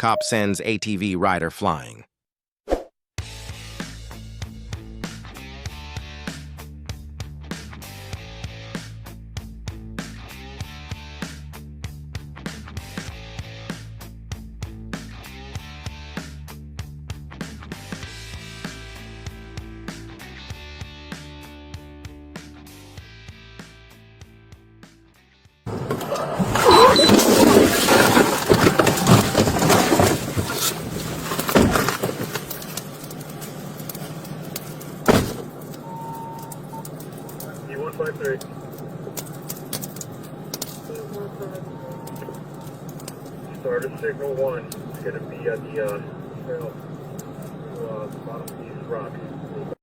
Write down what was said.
Cop sends ATV rider flying. E153. Started signal 1. It's going to be at the trail to bottom of East Rock.